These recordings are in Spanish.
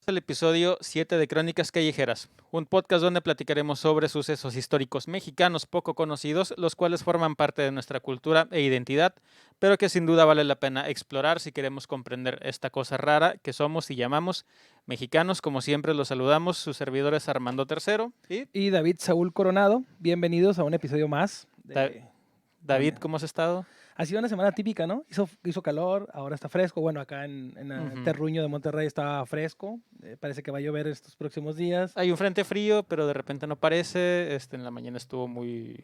El episodio 7 de Crónicas Callejeras, un podcast donde platicaremos sobre sucesos históricos mexicanos poco conocidos, los cuales forman parte de nuestra cultura e identidad, pero que sin duda vale la pena explorar si queremos comprender esta cosa rara que somos y llamamos mexicanos. Como siempre los saludamos, sus servidores Armando III y Y David Saúl Coronado, bienvenidos a un episodio más Da- de... David, ¿cómo has estado? Ha sido una semana típica, ¿no? Hizo calor, ahora está fresco. Bueno, acá en Ujú. Terruño de Monterrey está fresco. Parece que va a llover estos próximos días. Hay un frente frío, pero de repente no parece. En la mañana estuvo muy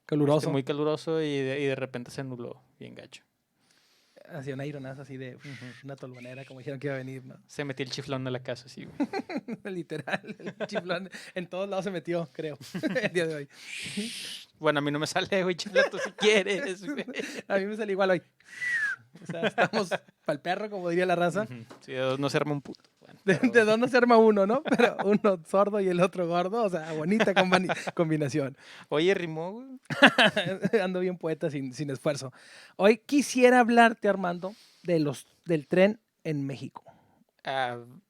Caluroso. muy caluroso y de repente se nubló bien gacho. Hacía un aironazo así de una tolvanera, como dijeron que iba a venir, ¿no? Se metió el chiflón de la casa, sí, güey. Literal, el chiflón en todos lados se metió, creo, el día de hoy. Bueno, a mí no me sale, güey, chifla tú si quieres, güey. A mí me sale igual hoy. O sea, estamos pa'l perro, como diría la raza. Ujú. Sí, de dos no se arma un puto. Bueno, De dos no se arma uno, ¿no? Pero uno sordo y el otro gordo, o sea, bonita combinación. Oye, rimó, güey. Ando bien poeta sin esfuerzo. Hoy quisiera hablarte, Armando, del tren en México.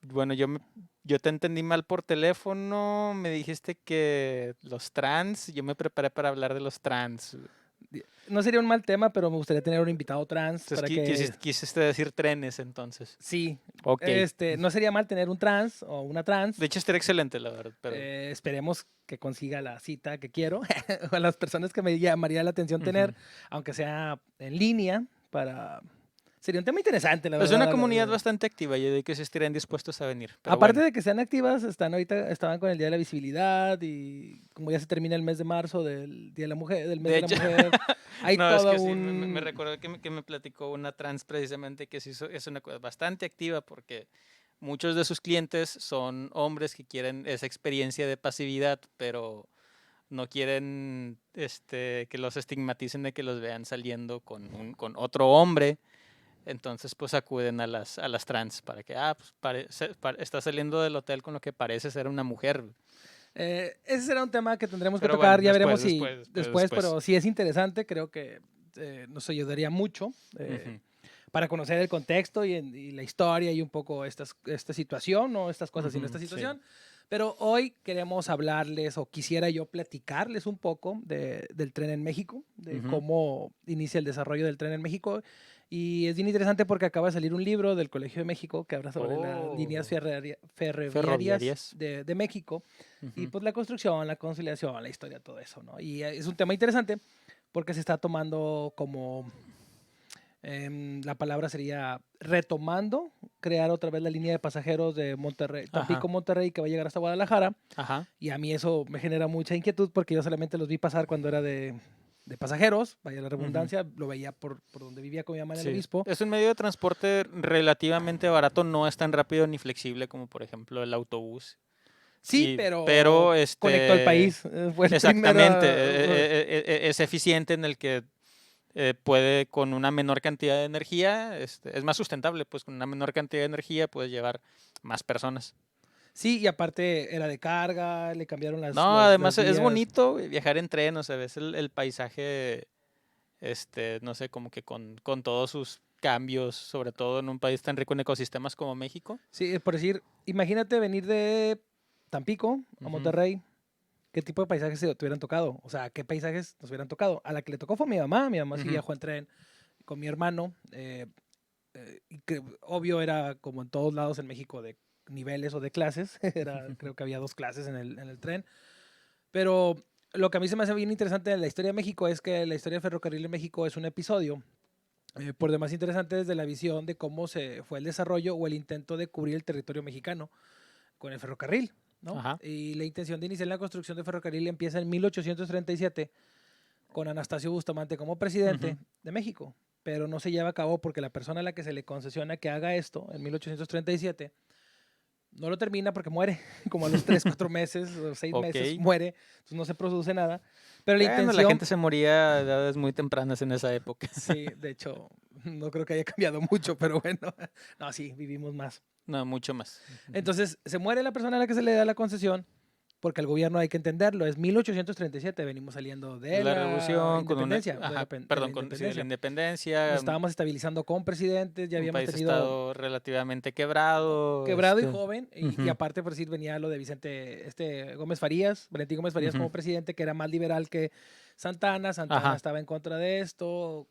Bueno, yo te entendí mal por teléfono. Me dijiste que los trans, yo me preparé para hablar de los trans. No sería un mal tema, pero me gustaría tener un invitado trans Entonces, para que... quisiste decir trenes, entonces. Sí, Ok. no sería mal tener un trans o una trans. De hecho, estaría excelente, la verdad, pero... Esperemos que consiga la cita que quiero, o a las personas que me llamaría la atención tener, Ujú. aunque sea en línea, para... Sería un tema interesante, la Es verdad. una comunidad bastante activa, yo digo que sí estarían dispuestos a venir, pero Aparte bueno. de que sean activas, estaban con el Día de la Visibilidad y como ya se termina el mes de marzo del Día de la Mujer, del mes De de la hecho, mujer, hay no, es todo que sí, me un... recuerdo que me platicó una trans precisamente que sí es una cosa bastante activa porque muchos de sus clientes son hombres que quieren esa experiencia de pasividad, pero no quieren que los estigmaticen de que los vean saliendo con otro hombre. Entonces, pues acuden a las trans para que, pues está saliendo del hotel con lo que parece ser una mujer. ese será un tema que tendremos que Pero bueno, tocar, ya veremos si después, después. pero si es interesante, creo que nos ayudaría mucho Ujú, para conocer el contexto y la historia y un poco esta situación, no estas cosas, sino esta sí. situación. Pero hoy queremos hablarles, o quisiera yo platicarles un poco del tren en México, de Ujú. cómo inicia el desarrollo del tren en México. Y es bien interesante porque acaba de salir un libro del Colegio de México que habla sobre las líneas Oh, ferroviarias ferroviarias. de México y Ujú. pues la construcción, la conciliación, la historia, todo eso, ¿no? Y es un tema interesante porque se está tomando como la palabra sería retomando, crear otra vez la línea de pasajeros de Monterrey, Ajá, Tampico-Monterrey, que va a llegar hasta Guadalajara. ajá. Y a mí eso me genera mucha inquietud porque yo solamente los vi pasar cuando era de pasajeros, vaya la Ujú. redundancia, lo veía por donde vivía con mi mamá en el Sí. Obispo. Es un medio de transporte relativamente barato, no es tan rápido ni flexible como por ejemplo el autobús. Sí, pero Pero conectó al país. Fue el exactamente, primero. es eficiente en el que puede con una menor cantidad de energía, es más sustentable, pues con una menor cantidad de energía puedes llevar más personas. Sí, y aparte era de carga, le cambiaron No, las además es vías. bonito güey, viajar en tren, o sea, ves el paisaje, no sé, como que con todos sus cambios, sobre todo en un país tan rico en ecosistemas como México. Sí, por decir, imagínate venir de Tampico a Ujú, Monterrey. ¿Qué tipo de paisajes te hubieran tocado? O sea, ¿qué paisajes nos hubieran tocado? A la que le tocó fue mi mamá. Mi mamá sí ujú. viajó en tren con mi hermano. Y que obvio era como en todos lados en México de niveles o de clases. Creo que había dos clases en el tren. Pero lo que a mí se me hace bien interesante de la historia de México es que la historia del ferrocarril en México es un episodio por demás interesante desde la visión de cómo se fue el desarrollo o el intento de cubrir el territorio mexicano con el ferrocarril, ¿no? Ajá. Y la intención de iniciar la construcción de ferrocarril empieza en 1837 con Anastasio Bustamante como presidente Ujú. de México, pero no se lleva a cabo porque la persona a la que se le concesiona que haga esto en 1837 no lo termina porque muere, como a los 3, 4 meses o 6 Ok. meses muere, entonces no se produce nada. Pero la Bueno, la intención, gente se moría a edades muy tempranas en esa época. sí, de hecho, no creo que haya cambiado mucho, pero bueno, no, sí, vivimos más. No, mucho más. Ujú. Entonces, se muere la persona a la que se le da la concesión, porque el gobierno hay que entenderlo, es 1837, venimos saliendo de La la revolución, con una, independencia, ajá, de perdón, la con sí, de la independencia. Nos independencia, estábamos estabilizando con presidentes, ya un habíamos país tenido estado relativamente quebrado, quebrado y joven, y ujú, aparte por decir venía lo de Gómez Farías, Valentín Gómez Farías ujú, como presidente, que era más liberal que Santana. Santana ajá, estaba en contra de esto,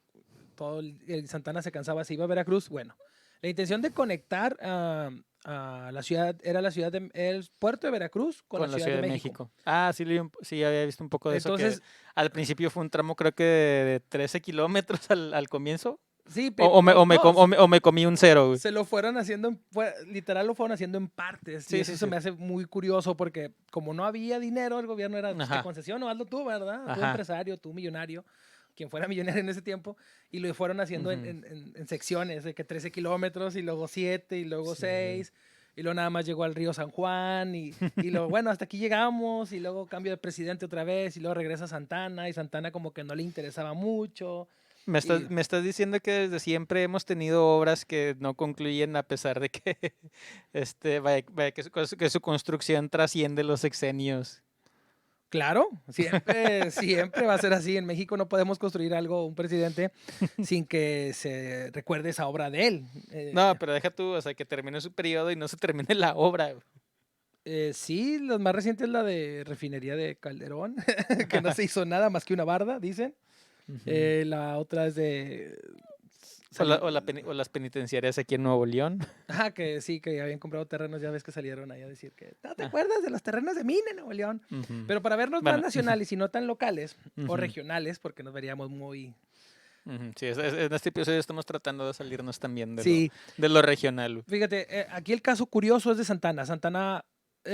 Santana se cansaba, se iba a Veracruz. Bueno, la intención de conectar a la ciudad, era el puerto de Veracruz con la con la Ciudad de Ciudad de México. México. Ah, sí, sí, había visto un poco de eso, que Entonces, al principio fue un tramo creo que de 13 kilómetros al comienzo, sí, no, o me comí un cero, güey. se lo fueron haciendo, literal lo fueron haciendo en partes, y Sí, eso sí, se sí. me hace muy curioso porque como no había dinero, el gobierno era, pues, te Ajá, concesiono, hazlo tú, ¿verdad? Tú ajá. empresario, tú millonario, quien fuera millonario en ese tiempo, y lo fueron haciendo Ujú. en secciones, de que 13 kilómetros, y luego 7, y luego Sí. 6, y luego nada más llegó al río San Juan, y luego, bueno, hasta aquí llegamos, y luego cambio de presidente otra vez, y luego regresa Santana, y Santana como que no le interesaba mucho, y Me estás diciendo que desde siempre hemos tenido obras que no concluyen a pesar de que vaya que su construcción trasciende los sexenios. claro, siempre, siempre va a ser así. En México no podemos construir algo, un presidente, sin que se recuerde esa obra de él. No, pero deja tú, o sea, que termine su periodo y no se termine la obra, güey. Sí, las más recientes es la de refinería de Calderón, que no se hizo nada más que una barda, dicen. Ujú. La otra es de O las penitenciarias aquí en Nuevo León. que sí, que habían comprado terrenos, ya ves que salieron ahí a decir que no te Ah, acuerdas de los terrenos de Mina en Nuevo León. ujú. Pero para vernos más Bueno, nacionales y no tan locales o ujú, regionales, porque nos veríamos muy... ujú. Sí, en este episodio estamos tratando de salirnos también Sí, de lo regional, güey. fíjate, aquí el caso curioso es de Santana. Santana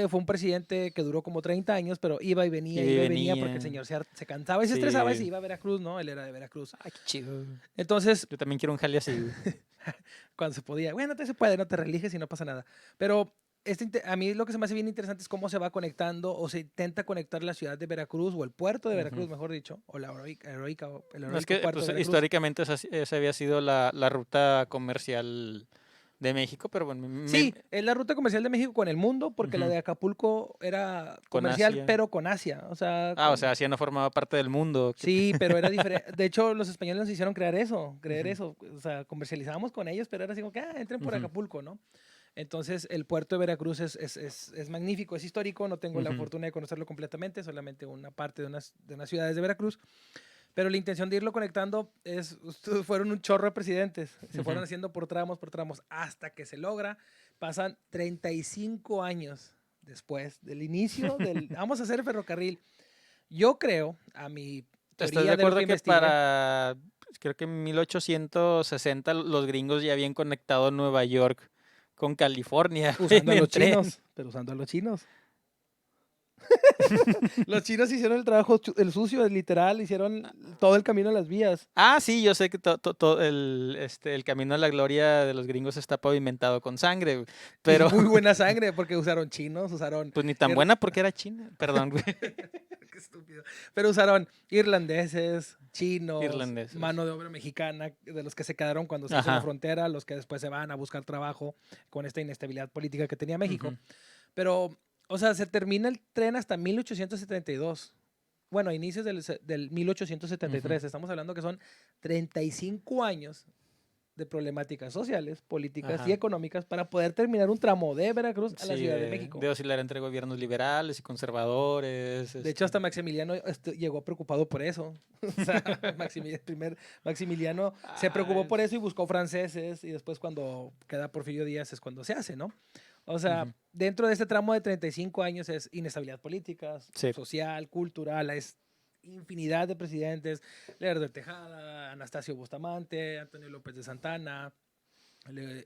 fue un presidente que duró como 30 años, pero Y iba y venía porque el venía. señor se cansaba y se estresaba y se Sí. iba a Veracruz, ¿no? Él era de Veracruz. Ay, qué chido. Entonces, Yo también quiero un jale así, güey. cuando se podía, bueno, te se puede, no te religes y no pasa nada. Pero a mí lo que se me hace bien interesante es cómo se va conectando o se intenta conectar la ciudad de Veracruz o el puerto de Ujú. Veracruz, mejor dicho, o la el No, es heroico que puerto de pues, Veracruz. históricamente esa había sido la ruta comercial de México, pero bueno, Sí, es la ruta comercial de México con el mundo, porque la ujú, de Acapulco era con comercial, Asia. pero con Asia. O sea, Ah, o sea, Asia no formaba parte del mundo. sí, pero era diferente. De hecho, los españoles nos hicieron creer Ujú, eso. O sea, comercializábamos con ellos, pero era así como que, entren por ujú, Acapulco, ¿no? Entonces, el puerto de Veracruz es magnífico, es histórico. No tengo la ujú, fortuna de conocerlo completamente, solamente una parte de unas ciudades de Veracruz. Pero la intención de irlo conectando fueron un chorro de presidentes. Se fueron ujú. haciendo por tramos, hasta que se logra. Pasan 35 años después del inicio vamos a hacer ferrocarril. Yo creo, a mi ¿Estás de teoría de lo que acuerdo que investigué, creo que en 1860 los gringos ya habían conectado Nueva York con California, güey, usando a en los tren? chinos, pero usando a los chinos. Los chinos hicieron el trabajo, el sucio, el literal, hicieron todo el camino a las vías. Ah, sí, yo sé que el camino a la gloria de los gringos está pavimentado con sangre, güey, Y pero muy buena sangre, porque usaron chinos, usaron... pues ni tan ir- buena porque era China. Perdón, güey. Qué estúpido. Pero usaron irlandeses, chinos, Irlandeses. mano de obra mexicana, de los que se quedaron cuando se hizo la Ajá. frontera, los que después se van a buscar trabajo con esta inestabilidad política que tenía México. Ujú, Pero, o sea, se termina el tren hasta 1872. Bueno, a inicios del ujú. 1873. Estamos hablando que son 35 años de problemáticas sociales, políticas y Ajá. económicas para poder terminar un tramo de Veracruz a la Sí, Ciudad de México. de oscilar entre gobiernos liberales y conservadores. De hecho, hasta Maximiliano llegó preocupado por eso. O sea, Maximiliano se preocupó Ay, por eso y buscó franceses, y después cuando queda Porfirio Díaz es cuando se hace, ¿no? O sea, ujú. dentro de este tramo de 35 años es inestabilidad política, Sí. social, cultural, es infinidad de presidentes: Lerdo de Tejada, Anastasio Bustamante, Antonio López de Santana,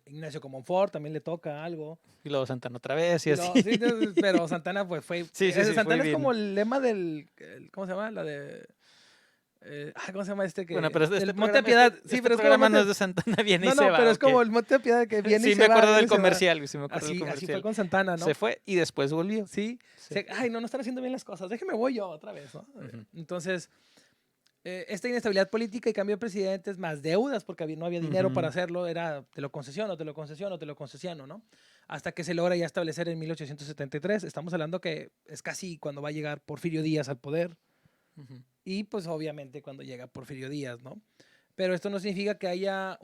Ignacio Comonfort también le toca algo. Y luego Santana otra vez y Y así. no, sí, pero Santana pues Sí, sí, sí, fue Santana es como bien. el lema ¿cómo se llama? ¿Cómo se llama Bueno, pero del Monte de Piedad, sí, este pero es como el programa no es Monte, de Santana, viene y no, se no, pero va, es ¿ok? como el Monte de Piedad que viene y Sí, se me va, acuerdo viene del y se va. comercial, güey, sí me acuerdo del Así fue comercial. con Santana, Se ¿no? fue y después volvió. Sí, Sí. ay, no están haciendo bien las cosas, déjeme voy yo otra vez, ¿no? Ujú. Entonces, Esta inestabilidad política y cambio de presidentes, más deudas, porque no había dinero para hacerlo, era te lo concesiono, te lo concesiono, te lo concesiono, ¿no? Hasta que se logra ya establecer en 1873. Estamos hablando que es casi cuando va a llegar Porfirio Díaz al poder. Y pues obviamente cuando llega Porfirio Díaz, ¿no? Pero esto no significa que haya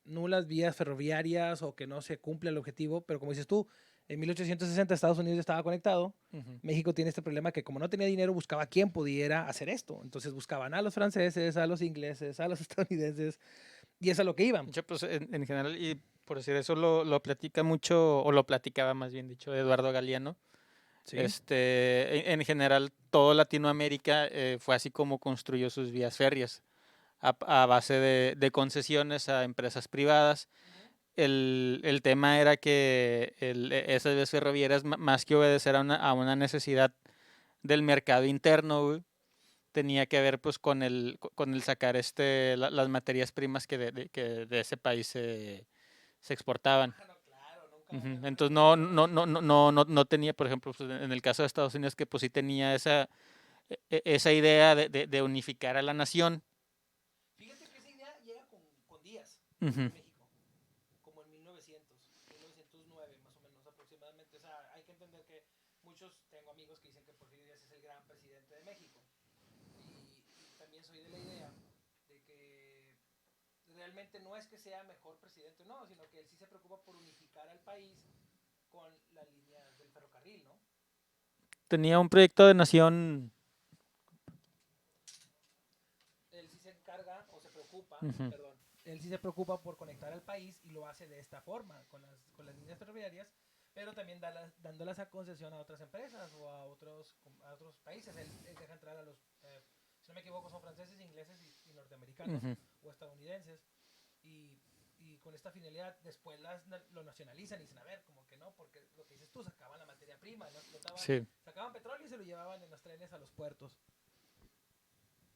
nulas vías ferroviarias o que no se cumpla el objetivo, pero como dices tú, en 1860 Estados Unidos estaba conectado. México tiene este problema que como no tenía dinero buscaba a quién pudiera hacer esto. Entonces buscaban a los franceses, a los ingleses, a los estadounidenses y es a lo que iban. Yo, pues en general, y por decir eso lo platica mucho, o lo platicaba más bien dicho, Eduardo Galeano. Sí. En general, todo Latinoamérica fue así como construyó sus vías férreas, a base de concesiones a empresas privadas. El tema era que esas vías ferroviarias, más que obedecer a una necesidad del mercado interno, güey, tenía que ver pues con el sacar las materias primas que de ese país se exportaban. Entonces no tenía, por ejemplo, pues, en el caso de Estados Unidos, que pues sí tenía esa idea de unificar a la nación. Fíjate que esa idea llega con Díaz Uh en -huh. México, como en 1909 más o menos aproximadamente. O sea, hay que entender que tengo amigos que dicen que Porfirio Díaz es el gran presidente de México. Y también soy de la idea de que realmente no es que sea mejor presidente, no, sino que él sí se preocupa por unificar al país con la línea del ferrocarril, ¿no? Tenía un proyecto de nación. Él sí se encarga o se preocupa, Uh -huh. perdón, él sí se preocupa por conectar al país y lo hace de esta forma, con las líneas ferroviarias, pero también dándolas a concesión a otras empresas o a otros países. Él deja entrar a los, si no me equivoco, son franceses, ingleses y norteamericanos o estadounidenses. Y con esta finalidad después lo nacionalizan y dicen, a ver, como que no, porque lo que dices tú, sacaban la materia prima, ¿no? Sí. Sacaban petróleo y se lo llevaban en los trenes a los puertos.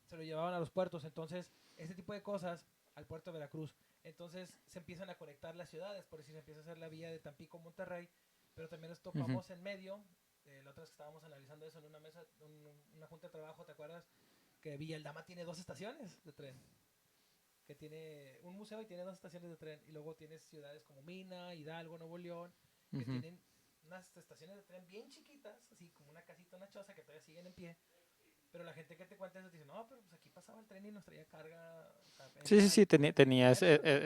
Se lo llevaban a los puertos, entonces, este tipo de cosas al puerto de Veracruz. Entonces se empiezan a conectar las ciudades, por decir, se empieza a hacer la vía de Tampico a Monterrey, pero también nos topamos en medio, la otra vez que estábamos analizando eso en una mesa, una junta de trabajo, ¿te acuerdas? Que Villa Aldama tiene 2 estaciones de tren, que tiene un museo y tiene 2 estaciones de tren, y luego tienes ciudades como Mina, Hidalgo, Nuevo León, que tienen unas estaciones de tren bien chiquitas, así como una casita, una choza, que todavía siguen en pie. Pero la gente que te cuenta eso dice, no, pero pues aquí pasaba el tren y nos traía carga. O sea, Sí, tenía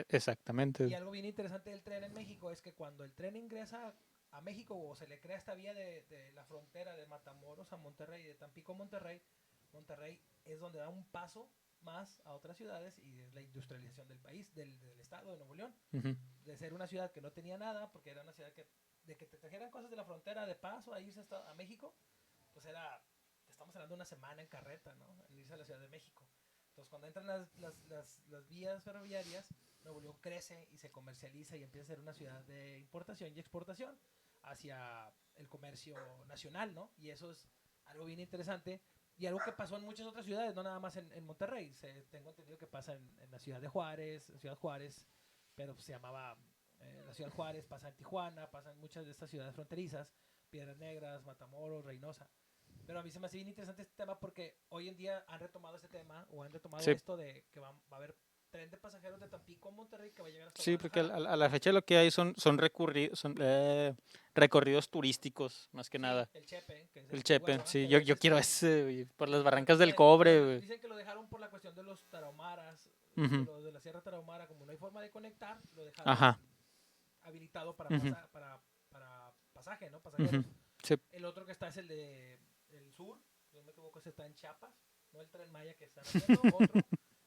exactamente. Y algo bien interesante del tren en México es que cuando el tren ingresa a México o se le crea esta vía de la frontera de Matamoros a Monterrey, de Tampico a Monterrey, Monterrey es donde da un paso más a otras ciudades y es la industrialización del país, del estado de Nuevo León. De ser una ciudad que no tenía nada, porque era una ciudad de que te trajeran cosas de la frontera de paso a irse a México, pues estamos hablando de una semana en carreta, ¿no? En irse a la Ciudad de México. Entonces, cuando entran las vías ferroviarias, Nuevo León crece y se comercializa y empieza a ser una ciudad de importación y exportación hacia el comercio nacional, ¿no? Y eso es algo bien interesante y algo que pasó en muchas otras ciudades, no nada más en Monterrey. Tengo entendido que pasa en la ciudad de Juárez, pero se llamaba la ciudad de Juárez, pasa en Tijuana, pasa en muchas de estas ciudades fronterizas, Piedras Negras, Matamoros, Reynosa. Pero a mí se me hace bien interesante este tema porque hoy en día han retomado este tema o han retomado esto de que va a haber tren de pasajeros de Tampico a Monterrey que va a llegar hasta porque a la fecha lo que hay son recorridos turísticos, más que nada. El Chepe, que es el Chepe, huevo, sí, pero yo quiero ese, güey, por las barrancas del dicen, cobre, güey. Dicen que lo dejaron por la cuestión de los tarahumaras, de la Sierra Tarahumara, como no hay forma de conectar, lo dejaron habilitado para pasaje, ¿no? Pasajeros. Sí. El otro que está es el de el sur, si no me equivoco, ese está en Chiapas, no el Tren Maya que están haciendo, otro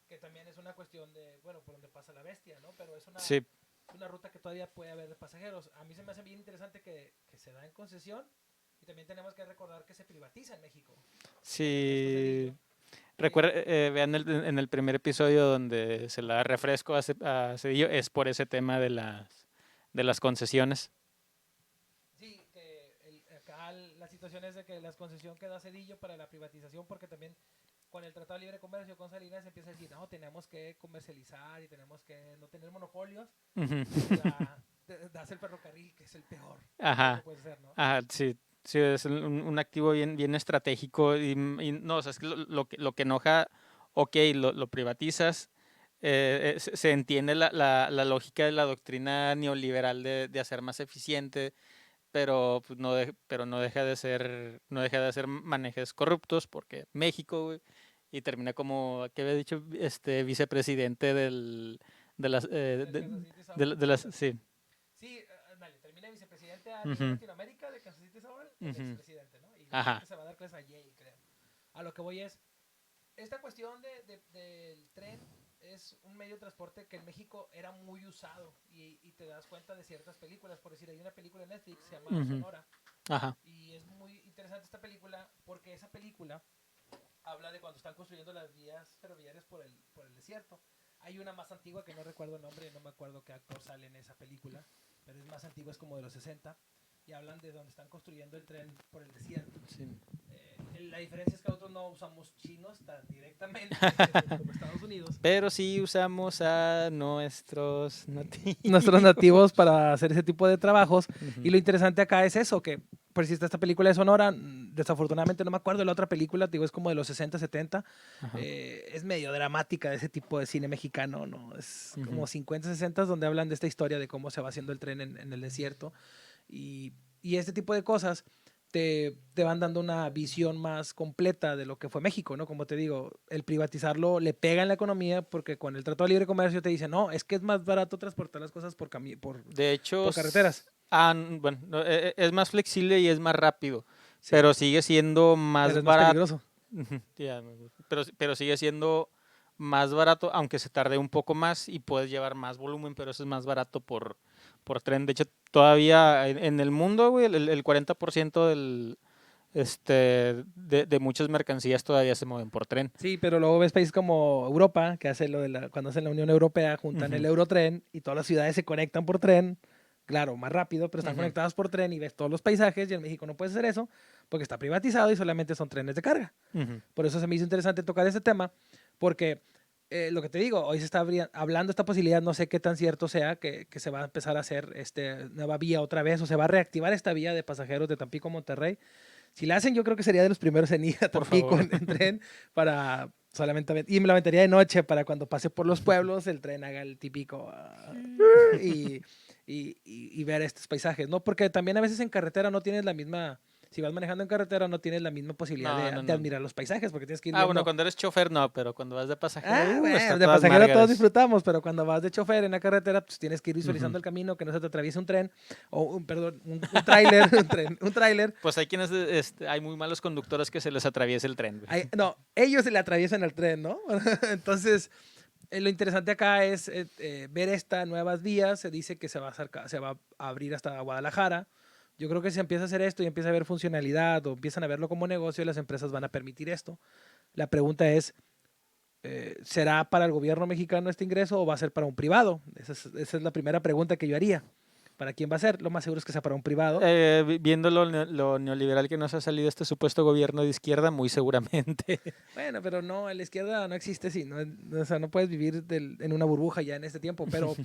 que también es una cuestión de, bueno, por donde pasa la bestia, ¿no? Pero es una ruta que todavía puede haber de pasajeros. A mí se me hace bien interesante que se da en concesión y también tenemos que recordar que se privatiza en México. Sí. Recuerda, vean en el primer episodio donde se la da refresco a Cedillo, es por ese tema de las concesiones. Sí, que acá la situación es de que la concesión que da Cedillo para la privatización, porque también con el Tratado de Libre Comercio con Salinas se empieza a decir, no, tenemos que comercializar y tenemos que no tener monopolios. Das el ferrocarril, que es el peor que puedes hacer, ¿no? Sí. Sí, es un activo bien estratégico y no, o sea, es que lo que enoja ok, lo privatizas, se entiende la lógica de la doctrina neoliberal de hacer más eficiente, pero pues, pero no deja de ser manejes corruptos, porque México, güey, y termina como, ¿qué había dicho? Vicepresidente de las, Del Kansas City de las, sí. Sí, ándale, termina vicepresidente a nivel Ujú, Latinoamérica de Kansas City Southern, el ujú, expresidente, ¿no? Y ajá. ahorita se va a dar clases a Yale, creo. A lo que voy es, esta cuestión del tren es un medio de transporte que en México era muy usado y te das cuenta de ciertas películas. Por decir, hay una película en Netflix que se llama Ujú, Sonora ajá. y es muy interesante esta película porque esa película habla de cuando están construyendo las vías ferroviarias por el desierto. Hay una más antigua que no recuerdo el nombre, no me acuerdo qué actor sale en esa película, pero es más antigua, es como de los 60 y hablan de donde están construyendo el tren por el desierto. Sí. La diferencia es que nosotros no usamos chinos tan directamente como Estados Unidos. Pero sí usamos a nuestros Nuestros nativos. nativos para hacer ese tipo de trabajos. Y Ujú, lo interesante acá es eso, que por si está esta película de Sonora, desafortunadamente no me acuerdo de la otra película, digo, es como de los 60, 70, ajá, es medio dramática de ese tipo de cine mexicano, ¿no? Es ujú. como 50, 60 donde hablan de esta historia de cómo se va haciendo el tren en el desierto. Y este tipo de cosas te van dando una visión más completa de lo que fue México, ¿no? Como te digo, el privatizarlo le pega en la economía porque con el Tratado de Libre Comercio te dicen, no, es que es más barato transportar las cosas De hecho, por carreteras. bueno, no, es más flexible y es más rápido, Sí, pero sigue siendo pero más es más barato. peligroso. Pero sigue siendo más barato, aunque se tarde un poco más y puedes llevar más volumen, pero eso es más barato por tren. De hecho, todavía en el mundo, güey, el 40% de muchas mercancías todavía se mueven por tren. Sí, pero luego ves países como Europa, que hace lo de cuando hacen la Unión Europea, juntan el Ujú, Eurotren y todas las ciudades se conectan por tren. Claro, más rápido, pero están ujú, conectadas por tren y ves todos los paisajes y en México no puedes hacer eso porque está privatizado y solamente son trenes de carga. ujú. Por eso se me hizo interesante tocar este tema, porque lo que te digo, hoy se está hablando esta posibilidad, no sé qué tan cierto sea, que se va a empezar a hacer nueva vía otra vez, o se va a reactivar esta vía de pasajeros de Tampico a Monterrey. Si la hacen, yo creo que sería de los primeros en ir a Por Tampico favor. en tren para solamente, y me la aventaría de noche para cuando pase por los pueblos, el tren haga el típico y, y ver estos paisajes, ¿no? Porque también a veces en carretera no tienes la misma, si vas manejando en carretera no tienes la misma posibilidad No, no, de no. admirar los paisajes porque tienes que ir Ah, bueno, viendo. cuando eres chofer no, pero cuando vas de pasajero, Ah, está bueno, de todas pasajero todos Márgaras. disfrutamos, pero cuando vas de chofer en la carretera, pues tienes que ir Ujú. visualizando el camino, que no se te atraviese un tren, o perdón, un tráiler, un tráiler. Pues hay quienes, hay muy malos conductores que se les atraviesa el tren, güey. No, ellos se le atraviesan el tren, ¿no? Entonces, lo interesante acá es ver estas nuevas vías. Se dice que se va a abrir hasta Guadalajara. Yo creo que si empieza a hacer esto y empieza a ver funcionalidad o empiezan a verlo como negocio, las empresas van a permitir esto. La pregunta es, ¿será para el gobierno mexicano este ingreso o va a ser para un privado? Esa es la primera pregunta que yo haría. ¿Para quién va a ser? Lo más seguro es que sea para un privado. Viendo lo neoliberal que nos ha salido este supuesto gobierno de izquierda, muy seguramente. Bueno, pero no, en la izquierda no existe así, no, o sea, no puedes vivir en una burbuja ya en este tiempo, pero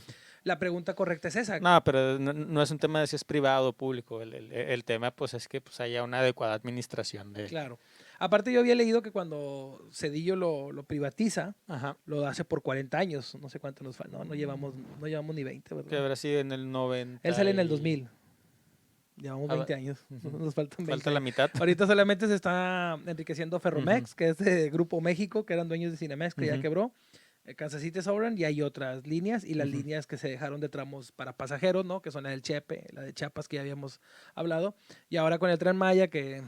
la pregunta correcta es esa. No, pero no es un tema de si es privado o público. El tema pues es que pues, haya una adecuada administración de... Claro. Aparte yo había leído que cuando Cedillo lo privatiza, Ajá. lo hace por 40 años, no sé cuánto nos falta, no llevamos ni 20, Que ¿verdad? habrá sido en el Él sale 90 en el y... 2000. Llevamos ah, 20 años, ujú. nos faltan Falta 20 la años. mitad. Ahorita solamente se está enriqueciendo Ujú, Ferromex, que es de Grupo México, que eran dueños de Cinemex, que ya ujú, quebró. Kansas City Southern, y hay otras líneas, y las ujú. líneas que se dejaron de tramos para pasajeros, ¿no? Que son la del Chepe, la de Chiapas, que ya habíamos hablado. Y ahora con el Tren Maya, que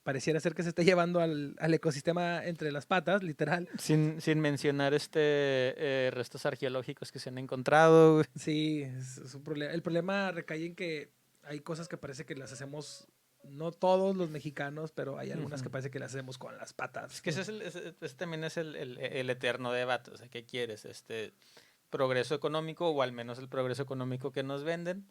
pareciera ser que se está llevando al ecosistema entre las patas, literal. Sin mencionar restos arqueológicos que se han encontrado, güey. Sí, es un problema. El problema recae en que hay cosas que parece que las hacemos, no todos los mexicanos, pero hay algunas que Ujú. parece que las hacemos con las Es patas. que ese también es el eterno debate. O sea, ¿qué quieres? Progreso económico o al menos el progreso económico que nos venden,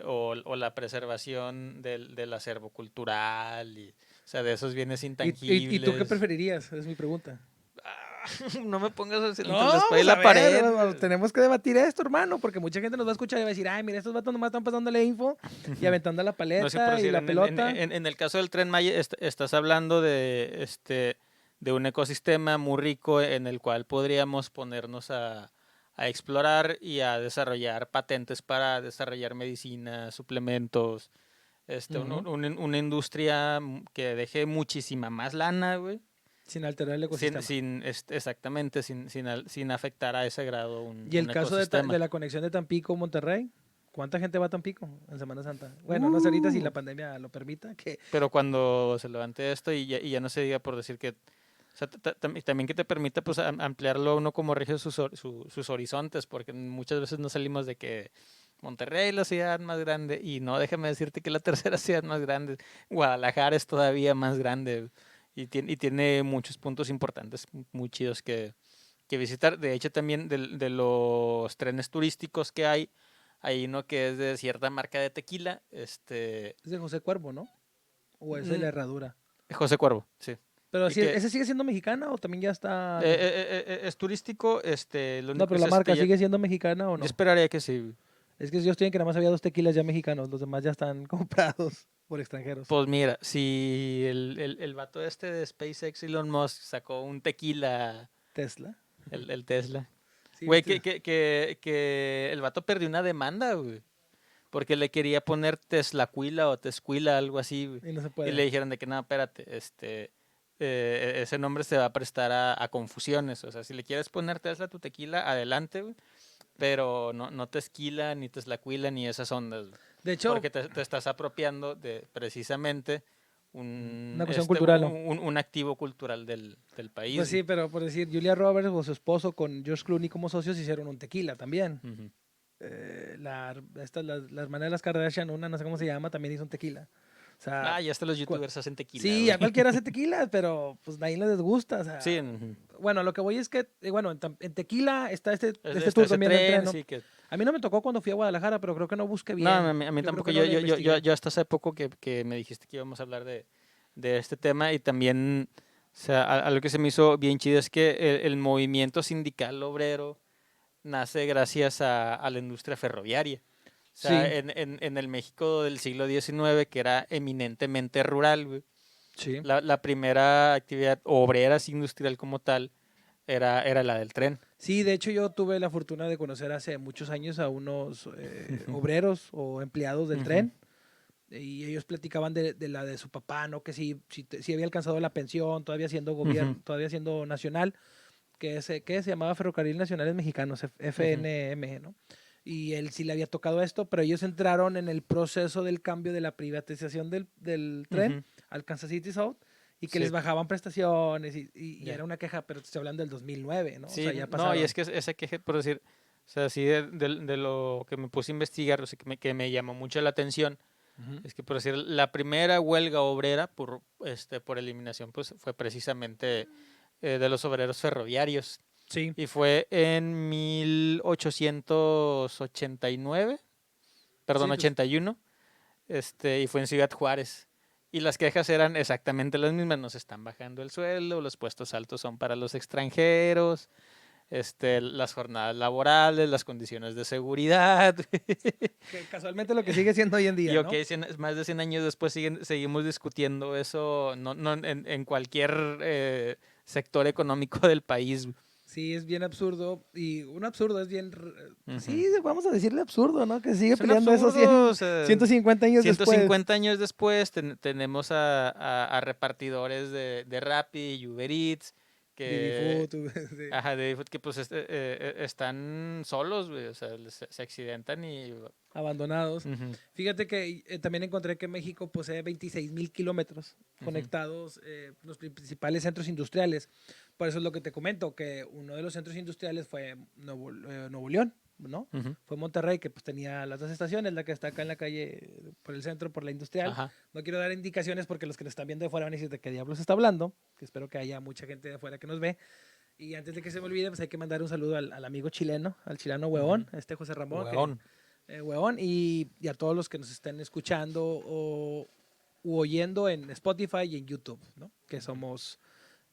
o la preservación del acervo cultural y, o sea, de esos bienes ¿Y tú qué intangibles. preferirías? Es mi pregunta. Ah, no me pongas así entre No, la espada y vamos a la ver, pared, güey. tenemos que debatir esto, hermano, porque mucha gente nos va a escuchar y va a decir, ay, mira, estos vatos nomás están pasándole info y aventando la No sé, por paleta y decir, la pelota. en el caso del Tren Maya estás hablando de un ecosistema muy rico en el cual podríamos ponernos a explorar y a desarrollar patentes para desarrollar medicina, suplementos, Ujú. una industria que deje muchísima más lana, güey. Sin alterar el ecosistema. Exactamente, sin afectar a ese grado Y el un caso de ecosistema. la conexión de Tampico-Monterrey, ¿cuánta gente va a Tampico en Semana Santa? Bueno, no sé ahorita si Uh, la pandemia lo permita, que pero cuando se levante esto y ya no se diga por decir que, o sea, también que te permita pues ampliarlo a uno como regio sus horizontes, porque muchas veces no salimos de que Monterrey es la ciudad más grande y no, déjame decirte que la tercera ciudad más grande, Guadalajara es todavía más grande y tiene muchos puntos importantes, muy chidos que visitar. De hecho, también de los trenes turísticos que hay uno que es de cierta marca de tequila, es de José Cuervo, ¿no? O es de mm, la Herradura. José Cuervo, sí. Pero Y sí, que ¿ese sigue siendo mexicana o también ya está...? es turístico, lo No, único pero es la marca sigue siendo mexicana o yo no. esperaría que sí. Es que yo estoy en que nada más había 2 tequilas ya mexicanos, los demás ya están comprados por extranjeros. Pues mira, si el vato de SpaceX, Elon Musk, sacó un tequila, Tesla. el Tesla. Sí, Güey, viste. que el vato perdió una demanda, güey. Porque le quería poner Teslacuila o Tescuila, algo así, güey. Y no se Y le puede. dijeron de que no, espérate, ese nombre se va a prestar a confusiones. O sea, si le quieres poner Tesla a tu tequila, adelante, güey. Pero no Tesquila, ni Teslacuila, ni esas ondas, güey. De hecho, Porque te estás apropiando de precisamente una cuestión cultural, ¿no? un activo cultural del Pues país, güey. sí, pero por decir, Julia Roberts o su esposo con George Clooney como socios hicieron un tequila también. Ujú. La hermana de las Kardashian, una, no sé cómo se llama, también hizo un tequila. O sea, Ah, ya hasta los youtubers hacen tequila, sí, güey. a cualquiera hace tequila, pero pues a nadie les gusta. O Sí, sea, bueno, lo que voy es que, bueno, en tequila está este está tour ese también del tren, tren, ¿no? sí que... A mí no me tocó cuando fui a Guadalajara, pero creo que no busqué No, bien. a mí Yo creo tampoco. que no le investigué. Yo hasta hace poco que me dijiste que íbamos a hablar de este tema y también, o sea, algo que se me hizo bien chido es que el movimiento sindical obrero nace gracias a la industria ferroviaria. O sea, Sí, en el México del siglo XIX, que era eminentemente rural, güey, sí. la primera actividad obrera así industrial como tal era la del tren. Sí, de hecho yo tuve la fortuna de conocer hace muchos años a unos obreros o empleados del Ujú, tren y ellos platicaban de la de su papá, ¿no? Que si había alcanzado la pensión, todavía siendo ujú, gobierno, todavía siendo nacional, que se llamaba Ferrocarriles Nacionales Mexicanos, ujú, FNM, ¿no? Y él sí le había tocado esto, pero ellos entraron en el proceso del cambio de la privatización del tren ujú. al Kansas City South y que les Sí, bajaban prestaciones y ya. era una queja, pero te estoy hablando del 2009, ¿no? O sea, Sí, ya no, y es pasaron. que ese queje, por decir, o sea, así de lo que me puse a investigar, o sea, que me llamó mucho la atención, Ujú. es que, por decir, la primera huelga obrera por eliminación, pues fue precisamente de los obreros ferroviarios. Sí, Y fue en 1889, perdón, sí, pues 81, y fue en Ciudad Juárez. Y las quejas eran exactamente las mismas, nos están bajando el sueldo, los puestos altos son para los extranjeros, las jornadas laborales, las condiciones de seguridad. que casualmente lo que sigue siendo hoy en Y día, ok, ¿no? más de 100 años después seguimos discutiendo eso no en cualquier sector económico del país. Sí, es bien absurdo y un absurdo es bien, Ujú. sí, vamos a decirle absurdo, ¿no? Que sigue Es un peleando eso absurdo, o 100, sea, 150 años después. 150 años después tenemos a repartidores de Rappi y Uber Eats Didi que, Food, sí. ajá, que pues están solos, güey, o sea, se accidentan y... Abandonados. Ujú, Fíjate que también encontré que México posee 26,000 kilómetros ujú, conectados los principales centros industriales. Por eso es lo que te comento, que uno de los centros industriales fue Nuevo León, ¿no? ujú, Fue Monterrey, que pues tenía las dos estaciones, la que está acá en la calle por el centro, por la industrial. ajá. No quiero dar indicaciones porque los que nos están viendo de fuera van a decir de qué diablos está hablando, que espero que haya mucha gente de afuera que nos ve. Y antes de que se me olvide, pues hay que mandar un saludo al amigo chileno, al chileno huevón, Ujú. a este José Ramón, que Huevón. huevón, y a todos los que nos estén escuchando u oyendo en Spotify y en YouTube, ¿no? Que Ujú. somos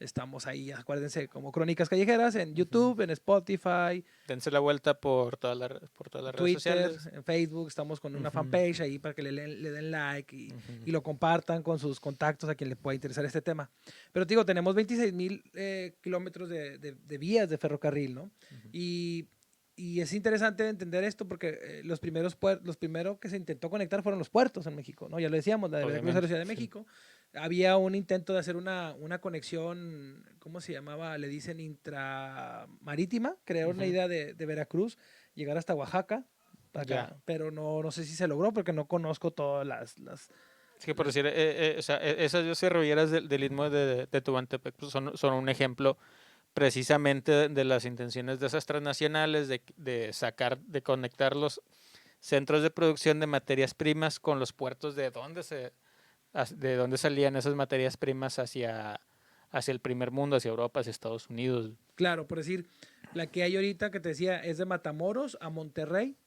Estamos ahí, acuérdense, como Crónicas Callejeras en YouTube, en Spotify, Dense la vuelta por todas las redes Twitter, sociales. en Facebook. Estamos con una Ujú, fanpage ahí para que le den like ujú. y lo compartan con sus contactos a quien le pueda interesar este tema. Pero te digo, tenemos 26,000 kilómetros de vías de ferrocarril, ¿no? Ujú. Y es interesante entender esto porque los primero que se intentó conectar fueron los puertos en México, ¿no? Ya lo decíamos, la de Veracruz a la Obviamente, Ciudad de sí. México. Había un intento de hacer una conexión, ¿cómo se llamaba? Le dicen intramarítima, crear una Ujú. idea de Veracruz, llegar hasta Oaxaca, Ya. acá, pero no sé si se logró porque no conozco todas Es que por decir, o sea, esas vías ferroviarias del Istmo de Tehuantepec pues, son un ejemplo precisamente de las intenciones de esas transnacionales de sacar, de conectar los centros de producción de materias primas con los puertos de donde salían esas materias primas hacia el primer mundo, hacia Europa, hacia Estados Unidos. Claro, por decir, la que hay ahorita que te decía es de Matamoros a Monterrey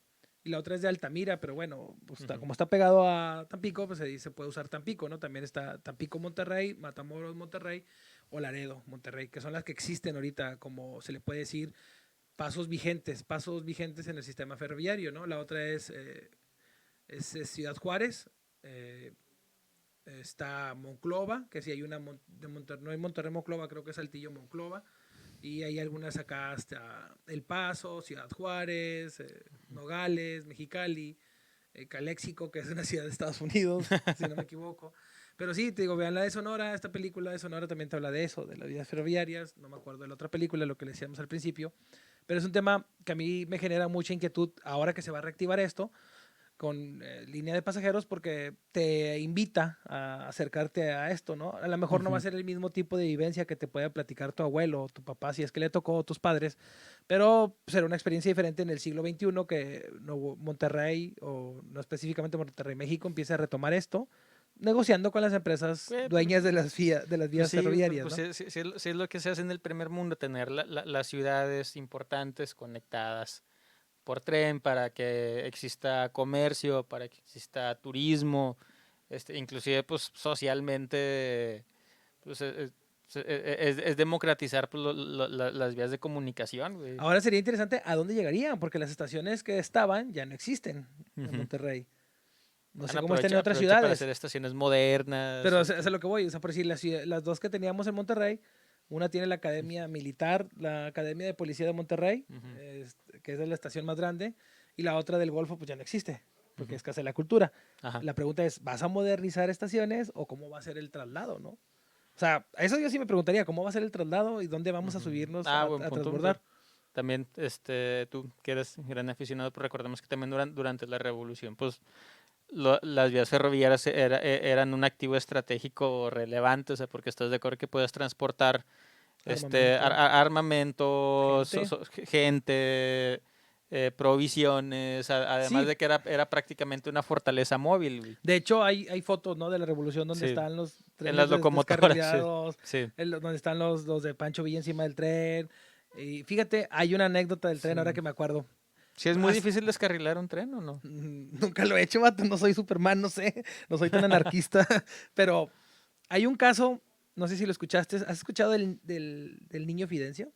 y la otra es de Altamira, pero bueno, pues Ujú. como está pegado a Tampico, pues se puede usar Tampico, ¿no? También está Tampico, Monterrey, Matamoros, Monterrey o Laredo, Monterrey, que son las que existen ahorita, como se le puede decir, pasos vigentes en el sistema ferroviario, ¿no? La otra es Ciudad Juárez, eh, está Monclova, que si hay una de Monterrey, no hay Monterrey Monclova, creo que es Saltillo Monclova, y hay algunas acá hasta El Paso, Ciudad Juárez, Nogales, Mexicali, Caléxico, que es una ciudad de Estados Unidos, si no me equivoco. Pero sí, te digo, vean la de Sonora, esta película de Sonora también te habla de eso, de las vías ferroviarias, no me acuerdo de la otra película, lo que le decíamos al principio, pero es un tema que a mí me genera mucha inquietud ahora que se va a reactivar esto, con línea de pasajeros porque te invita a acercarte a esto, ¿no? A lo mejor no va a Ujú. ser el mismo tipo de vivencia que te pueda platicar tu abuelo o tu papá, si es que le tocó, o tus padres, pero será una experiencia diferente en el siglo XXI que Monterrey, o no específicamente Monterrey, México, empiece a retomar esto, negociando con las empresas Pues, dueñas de las pues vías sí, ferroviarias, pues ¿no? sí es lo que se hace en el primer mundo, tener las ciudades importantes conectadas por tren para que exista comercio, para que exista turismo, inclusive pues socialmente pues, es democratizar pues, las vías de comunicación, güey. Ahora sería interesante a dónde llegarían, porque las estaciones que estaban ya no existen en Ujú. Monterrey. No sé Bueno, cómo están en otras aprovecha para hacer ciudades. estaciones modernas, Pero es a lo que voy, o sea, por decir, las dos que teníamos en Monterrey, una tiene la Academia Militar, la Academia de Policía de Monterrey, ujú, que es la estación más grande, y la otra del Golfo, pues ya no existe, porque ujú, es Casa de la Cultura. ajá. La pregunta es, ¿vas a modernizar estaciones o cómo va a ser el traslado, no? O sea, a eso yo sí me preguntaría, ¿cómo va a ser el traslado y dónde vamos a Ujú. subirnos Ah, buen a punto. transbordar? También, tú que eres gran aficionado, pues recordemos que también durante la revolución, pues las vías ferroviarias eran un activo estratégico relevante, o sea, porque estás de acuerdo que puedes transportar Armamento, armamentos, gente. gente, provisiones, además Sí, de que era prácticamente una fortaleza móvil, güey. de hecho hay fotos, ¿no? De la revolución donde Sí, están los en trenes las locomotoras, sí, descarrilados, sí, donde están los de Pancho Villa encima del tren. Y fíjate, hay una anécdota del tren ahora sí. que me acuerdo. Sí, es muy As- difícil descarrilar un tren, ¿o no? Nunca lo he hecho, vato, no soy Superman, no sé, no soy tan anarquista, pero hay un caso, no sé si lo escuchaste, ¿has escuchado del niño Fidencio?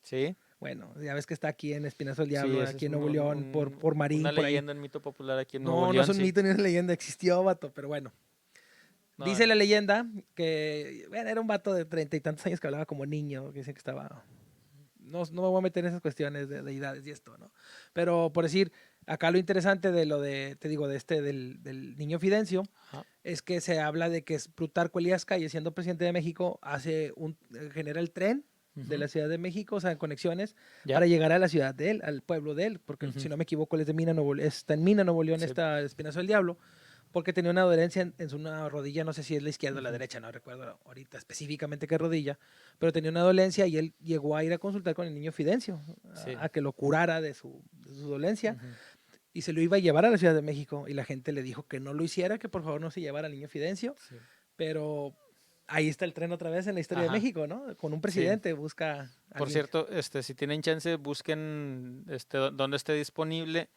Sí, Bueno, ya ves que está aquí en Espinazo del sí, Diablo, ese aquí es en Nuevo León, por una Marín, por ahí. leyenda, un mito popular aquí en Nuevo No, no es León, un sí. mito ni una leyenda, existió, vato, pero bueno. No, Dice la leyenda que bueno, era un vato de 30 y tantos años que hablaba como niño, que dicen que estaba... No me voy a meter en esas cuestiones de edades y esto, ¿no? Pero por decir, acá lo interesante de lo de, te digo, del niño Fidencio, ajá, es que se habla de que Plutarco Elías Calles, siendo presidente de México, genera el tren de ujú, la Ciudad de México, o sea, en conexiones, ya, para llegar a la ciudad de él, al pueblo de él, porque ujú, si no me equivoco, él es de Mina, está en Mina, Nuevo León, sí, está Espinazo del Diablo, porque tenía una dolencia en su una rodilla, no sé si es la izquierda o la ujú, derecha, no recuerdo ahorita específicamente qué rodilla, pero tenía una dolencia y él llegó a ir a consultar con el niño Fidencio, sí, a que lo curara de su dolencia, ujú, y se lo iba a llevar a la Ciudad de México, y la gente le dijo que no lo hiciera, que por favor no se llevara al niño Fidencio, sí, pero ahí está el tren otra vez en la historia de ajá, México, ¿no? Con un sí. presidente busca a Por alguien. cierto, si tienen chance, busquen donde esté disponible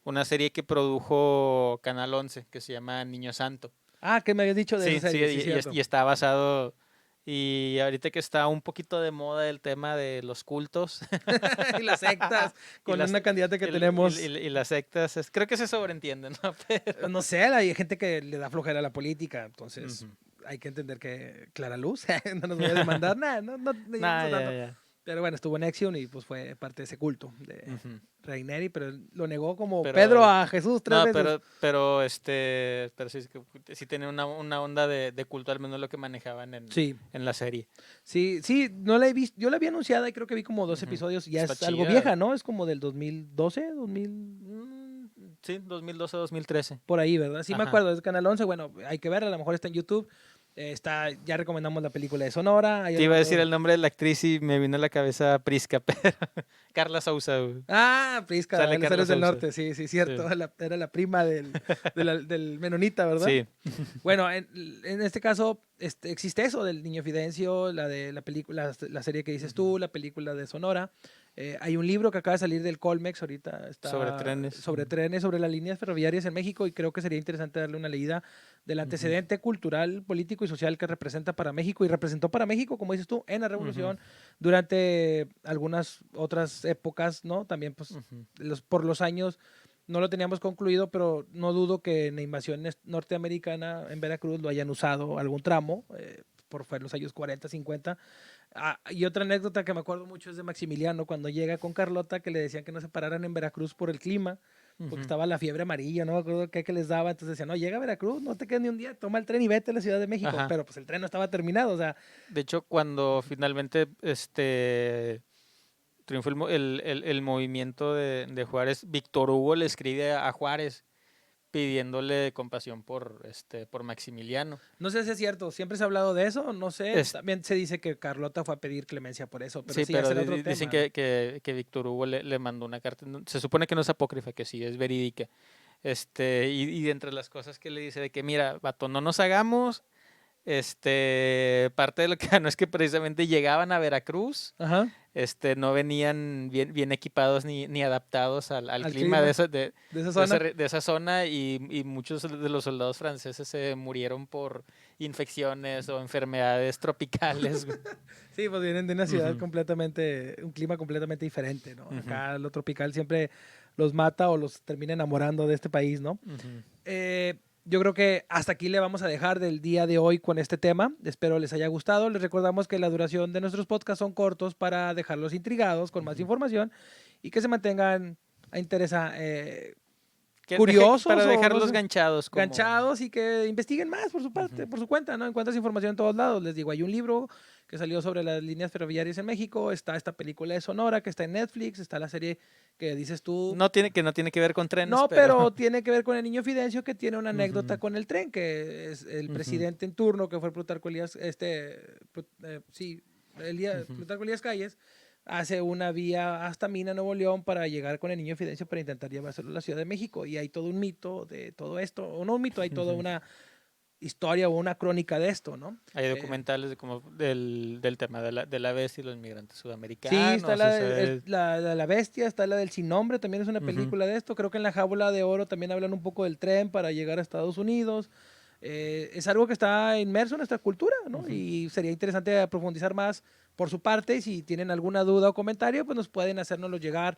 una serie que produjo Canal 11 que se llama Niño Santo. Ah, ¿qué me habías dicho de esa Sí, sí, serie? Sí, y cierto. está basado Y ahorita que está un poquito de moda el tema de los cultos Y las sectas, y con las, una candidata que y, tenemos, y las sectas, creo que se sobreentiende, ¿no? Pero, no sé, hay gente que le da flojera a la política, entonces ujú. hay que entender que Clara Luz no nos voy a demandar, nada, no llegamos Nah, a ya, tanto. ya. Pero bueno, estuvo en Nexium y pues fue parte de ese culto de Ujú. Reineri, pero él lo negó como Pedro Pero, a Jesús 3 no, veces. pero sí, sí tiene una onda de culto, al menos lo que manejaban Sí, en la serie. sí, sí, no la he visto, yo la vi anunciada y creo que vi como 2 Ujú. episodios, ya Está es algo chida. vieja, ¿no? Es como del 2012, 2000, Mm, sí, 2012, 2013. por ahí, ¿verdad? Sí me Ajá. acuerdo, es Canal 11, bueno, hay que verla, a lo mejor está en YouTube. Está, ya recomendamos la película de Sonora. Hay Te iba a decir otro. el nombre de la actriz y me vino a la cabeza Prisca, pero Carla Sousa, güey. Ah, Prisca, Sale de los Carla Héroes del Sousa. Norte, sí, sí, Sí. cierto. Era la prima del menonita, ¿verdad? Sí. Bueno, en este caso existe eso del Niño Fidencio, la de la película, la serie que dices Ujú. tú, la película de Sonora. Hay un libro que acaba de salir del Colmex, ahorita Sobre está trenes. sobre trenes, sobre las líneas ferroviarias en México y creo que sería interesante darle una leída del Ujú. antecedente cultural, político y social que representa para México y representó para México, como dices tú, en la Ujú. Revolución, durante algunas otras épocas, ¿no? También pues Ujú. por los años no lo teníamos concluido, pero no dudo que en la invasión norteamericana en Veracruz lo hayan usado algún tramo, fue en los años 40, 50. Y otra anécdota que me acuerdo mucho es de Maximiliano, cuando llega con Carlota, que le decían que no se pararan en Veracruz por el clima, porque Ujú. estaba la fiebre amarilla, no me acuerdo qué que les daba, entonces decían, no, llega a Veracruz, no te quedes ni un día, toma el tren y vete a la Ciudad de México, Ajá. pero pues el tren no estaba terminado, o sea, De hecho, cuando finalmente triunfó el movimiento de Juárez, Víctor Hugo le escribe a Juárez pidiéndole compasión por Maximiliano. no sé si es cierto, siempre se ha hablado de eso, no sé, Es- también se dice que Carlota fue a pedir clemencia por eso, pero sí, sí, ya pero será otro dicen tema, ¿no? que Víctor Hugo le mandó una carta. Se supone que no es apócrifa, que sí, es verídica. Y de entre las cosas que le dice de que, mira, vato, no nos hagamos. Parte de lo que ganó es que precisamente llegaban a Veracruz, Ajá, no venían bien equipados ni adaptados al al clima clima de esa zona. de esa zona y muchos de los soldados franceses se murieron por infecciones o enfermedades tropicales, güey. Sí, pues vienen de una ciudad Ujú, completamente, un clima completamente diferente, ¿no? ujú, Acá lo tropical siempre los mata o los termina enamorando de este país, ¿no? ujú. Yo creo que hasta aquí le vamos a dejar del día de hoy con este tema. Espero les haya gustado. Les recordamos que la duración de nuestros podcasts son cortos para dejarlos intrigados con más Ujú. información y que se mantengan curiosos Para o no dejarlos sé, ganchados como... ganchados y que investiguen más por su parte, Ujú. por su cuenta, ¿no? Encuentras información en todos lados. Les digo, hay un libro que salió sobre las líneas ferroviarias en México, está esta película de Sonora que está en Netflix, está la serie que dices tú, No tiene que ver con trenes, no, pero... pero tiene que ver con el niño Fidencio que tiene una anécdota Ujú, con el tren, que es el ujú, presidente en turno, que fue Plutarco Elías, sí, ujú. Plutarco Elías Calles, hace una vía hasta Mina, Nuevo León, para llegar con el niño Fidencio para intentar llevárselo a la Ciudad de México. Y hay todo un mito de todo esto, o no un mito, hay toda Ujú. una historia o una crónica de esto, ¿no? Hay Eh, documentales del tema de la bestia y los migrantes Sí, está sudamericanos, o sea, la bestia, está la del sin nombre, también es una ujú, película de esto. Creo que en La Jaula de Oro también hablan un poco del tren para llegar a Estados Unidos. Es algo que está inmerso en nuestra cultura, ¿no? ujú. Y sería interesante profundizar más por su parte. Y si tienen alguna duda o comentario, pues nos pueden hacérnoslo llegar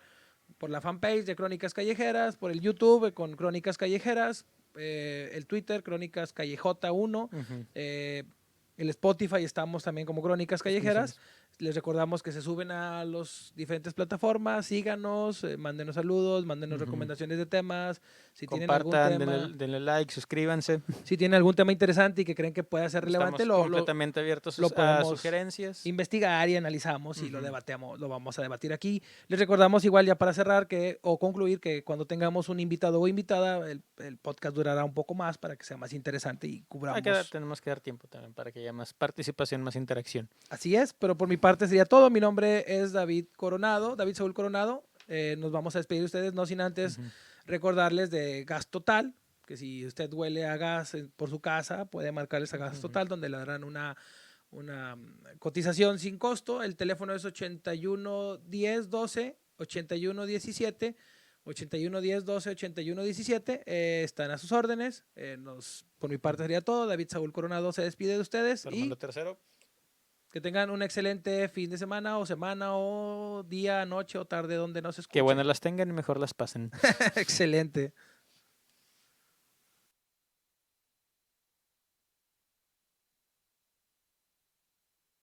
por la fanpage de Crónicas Callejeras, por el YouTube con Crónicas Callejeras, el Twitter, Crónicas Callejota 1, Ujú. el Spotify estamos también como Crónicas Los Callejeras. conocemos. Les recordamos que se suben a las diferentes plataformas, síganos, mándenos saludos, mándenos Ujú. recomendaciones de temas, si tienen algún Compartan, tema, denle like, suscríbanse. si tienen algún tema interesante y que creen que pueda ser relevante, Estamos completamente abiertos lo a podemos sugerencias. investigar y analizamos y lo Ujú. debatemos, lo vamos a debatir aquí. Les recordamos igual ya para cerrar que o concluir que cuando tengamos un invitado o invitada, el podcast durará un poco más para que sea más interesante y cubramos. Tenemos que dar tiempo también para que haya más participación, más interacción. Así es, pero por mi parte sería todo. Mi nombre es David Coronado, David Saúl Coronado. Nos vamos a despedir de ustedes, no sin antes Ujú. recordarles de Gas Total, que si usted huele a gas por su casa, puede marcarles a Gas Ujú. Total, donde le darán una cotización sin costo. El teléfono es 81 10 12 81 17. 81 10 12 81 17. Están a sus órdenes. Por mi parte sería todo. David Saúl Coronado se despide de ustedes y Fernando III. Que tengan un excelente fin de semana o día, noche o tarde donde nos Que escuchen. buenas las tengan y mejor las pasen. Excelente.